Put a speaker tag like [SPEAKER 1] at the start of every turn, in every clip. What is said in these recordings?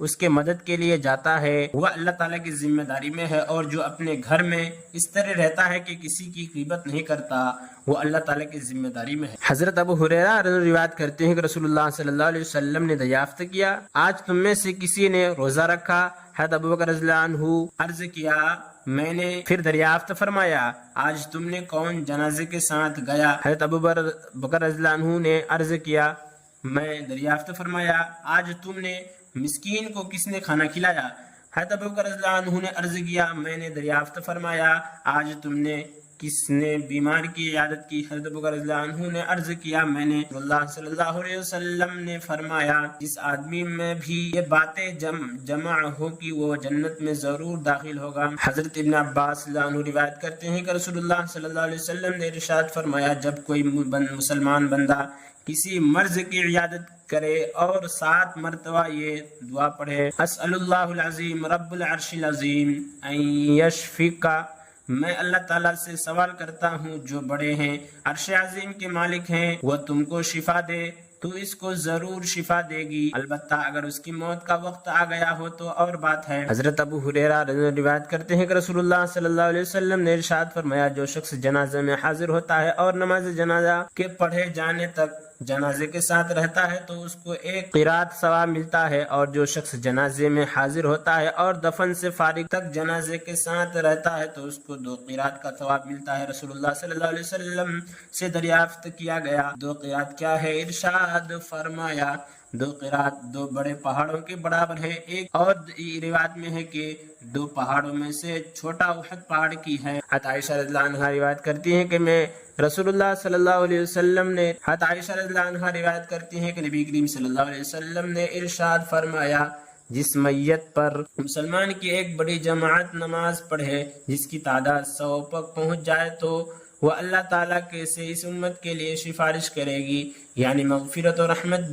[SPEAKER 1] اس کے مدد کے لیے جاتا ہے وہ اللہ تعالیٰ کی ذمہ داری میں ہے، اور جو اپنے گھر میں اس طرح رہتا ہے کہ کسی کی غیبت نہیں کرتا وہ اللہ تعالیٰ کی ذمہ داری میں ہے۔ حضرت ابو ہریرہ روایت کرتے ہیں کہ رسول اللہ صلی اللہ علیہ وسلم نے دریافت کیا، آج تم میں سے کسی نے روزہ رکھا؟ حضرت ابو بکر رضی اللہ عنہ عرض کیا میں نے، پھر دریافت فرمایا آج تم نے کون جنازے کے ساتھ گیا؟ حضرت ابو بکر رضی اللہ عنہ نے عرض کیا میں، دریافت فرمایا آج تم نے مسکین کو کس نے کھانا کھلایا؟ حضرت ابو بکر رضی اللہ عنہ نے عرض کیا میں نے، دریافت فرمایا آج تم نے کس نے بیمار کی عیادت کی؟ حضرت ابو بکر رضی اللہ عنہ نے عرض کیا میں نے۔ اللہ صلی اللہ علیہ وسلم نے فرمایا جس آدمی میں بھی یہ باتیں جمع ہو کہ وہ جنت میں ضرور داخل ہوگا۔ حضرت ابن عباس رضی اللہ عنہ روایت کرتے ہیں کہ رسول اللہ صلی اللہ علیہ وسلم نے ارشاد فرمایا جب کوئی مسلمان بندہ کسی مرض کی عیادت کرے اور 7 مرتبہ یہ دعا پڑھے اسأل اللہ العظیم رب العرش العظیم ان یشفیکا، میں اللہ تعالیٰ سے سوال کرتا ہوں جو بڑے ہیں عرش عظیم کے مالک ہیں وہ تم کو شفا دے تو اس کو ضرور شفا دے گی، البتہ اگر اس کی موت کا وقت آ گیا ہو تو اور بات ہے۔ حضرت ابو ہریرہ روایت کرتے ہیں کہ رسول اللہ صلی اللہ علیہ وسلم نے ارشاد فرمایا جو شخص جنازے میں حاضر ہوتا ہے اور نماز جنازہ کے پڑھے جانے تک جنازے کے ساتھ رہتا ہے تو اس کو 1 قرات ثواب ملتا ہے، اور جو شخص جنازے میں حاضر ہوتا ہے اور دفن سے فارغ تک جنازے کے ساتھ رہتا ہے تو اس کو 2 قرات کا ثواب ملتا ہے۔ رسول اللہ صلی اللہ علیہ وسلم سے دریافت کیا گیا 2 قرات کیا ہے؟ ارشاد فرمایا 2 قرات 2 بڑے پہاڑوں کے برابر ہے، ایک اور روایت میں ہے کہ 2 پہاڑوں میں سے چھوٹا احد پہاڑ کی ہے۔ حضرت عائشہ رضی اللہ عنہا روایت کرتی ہیں کہ میں رسول اللہ صلی اللہ علیہ وسلم نے، حضرت عائشہ رضی اللہ عنہا روایت کرتی ہیں کہ نبی کریم صلی اللہ علیہ وسلم نے ارشاد فرمایا جس میت پر مسلمان کی ایک بڑی جماعت نماز پڑھے جس کی تعداد 100 تک پہنچ جائے تو وہ اللہ تعالیٰ کے سے اس امت کے لیے سفارش کرے گی، یعنی مغفرت اور رحمت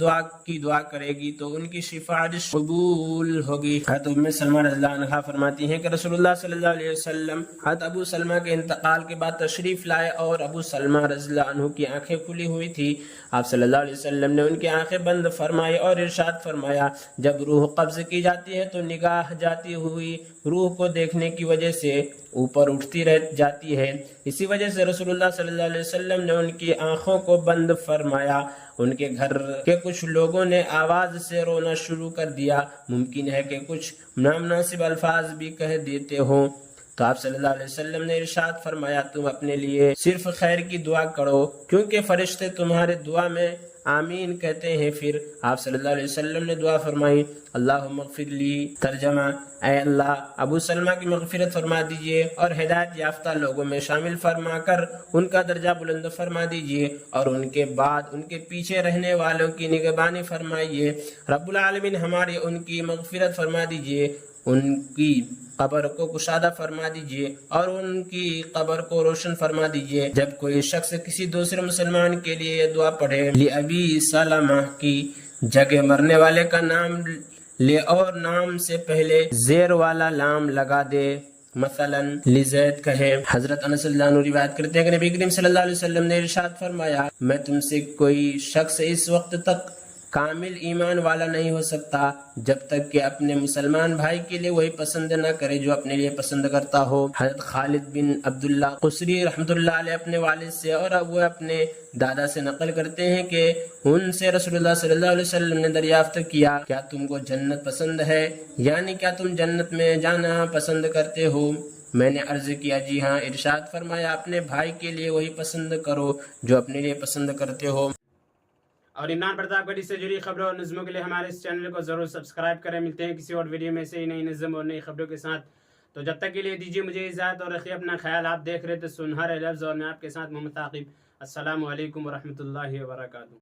[SPEAKER 1] دعا کرے گی تو ان کی سفارش قبول ہوگی۔ حضرت ام سلمہ رضی اللہ عنہا فرماتی ہیں کہ رسول اللہ صلی اللہ علیہ وسلم حضرت ابو سلمہ کے انتقال کے بعد تشریف لائے اور ابو سلمہ رضی اللہ عنہ کی آنکھیں کھلی ہوئی تھی، آپ صلی اللہ علیہ وسلم نے ان کی آنکھیں بند فرمائی اور ارشاد فرمایا جب روح قبض کی جاتی ہے تو نگاہ جاتی ہوئی روح کو دیکھنے کی وجہ سے اوپر اٹھتی رہ جاتی ہے، اسی وجہ سے رسول اللہ صلی اللہ علیہ وسلم نے ان کی آنکھوں کو بند فرمایا۔ ان کے گھر کے کچھ لوگوں نے آواز سے رونا شروع کر دیا، ممکن ہے کہ کچھ نامناسب الفاظ بھی کہہ دیتے ہوں، تو آپ صلی اللہ علیہ وسلم نے ارشاد فرمایا تم اپنے لیے صرف خیر کی دعا کرو کیونکہ فرشتے تمہارے دعا میں آمین کہتے ہیں۔ پھر آپ صلی اللہ علیہ وسلم نے دعا فرمائی اللہم اغفر لی، ترجمہ اے اللہ ابو سلمہ کی مغفرت فرما دیجئے اور ہدایت یافتہ لوگوں میں شامل فرما کر ان کا درجہ بلند فرما دیجئے اور ان کے بعد ان کے پیچھے رہنے والوں کی نگہبانی فرمائیے۔ رب العالمین ہماری ان کی مغفرت فرما دیجئے، ان کی قبر کو کشادہ فرما دیجئے اور ان کی قبر کو روشن فرما دیجئے۔ جب کوئی شخص کسی دوسرے مسلمان کے لیے یہ دعا پڑھے لِأَبِي سَلَمَہ کی جگہ مرنے والے کا نام لے اور نام سے پہلے زیر والا لام لگا دے، مثلا لزید کہے۔ حضرت انس رضی اللہ عنہ روایت کرتے ہیں کہ نبی کریم صلی اللہ علیہ وسلم نے ارشاد فرمایا میں تم سے کوئی شخص اس وقت تک کامل ایمان والا نہیں ہو سکتا جب تک کہ اپنے مسلمان بھائی کے لیے وہی پسند نہ کرے جو اپنے لیے پسند کرتا ہو۔ حضرت خالد بن عبداللہ قصری رحمۃ اللہ علیہ اپنے والد سے اور وہ اپنے دادا سے نقل کرتے ہیں کہ ان سے رسول اللہ صلی اللہ علیہ وسلم نے دریافت کیا کیا تم کو جنت پسند ہے، یعنی کیا تم جنت میں جانا پسند کرتے ہو؟ میں نے عرض کیا جی ہاں۔ ارشاد فرمایا اپنے بھائی کے لیے وہی پسند کرو جو اپنے لیے پسند کرتے ہو۔
[SPEAKER 2] اور عمران پرتاپ گڑھی سے جڑی خبروں اور نظموں کے لیے ہمارے اس چینل کو ضرور سبسکرائب کریں۔ ملتے ہیں کسی اور ویڈیو میں سے نئی نظم اور نئی خبروں کے ساتھ، تو جب تک کے لیے دیجیے مجھے اجازت اور رکھیے اپنا خیال۔ آپ دیکھ رہے تھے سنہرے لفظ اور میں آپ کے ساتھ محمد عاقب۔ السلام علیکم ورحمۃ اللہ وبرکاتہ۔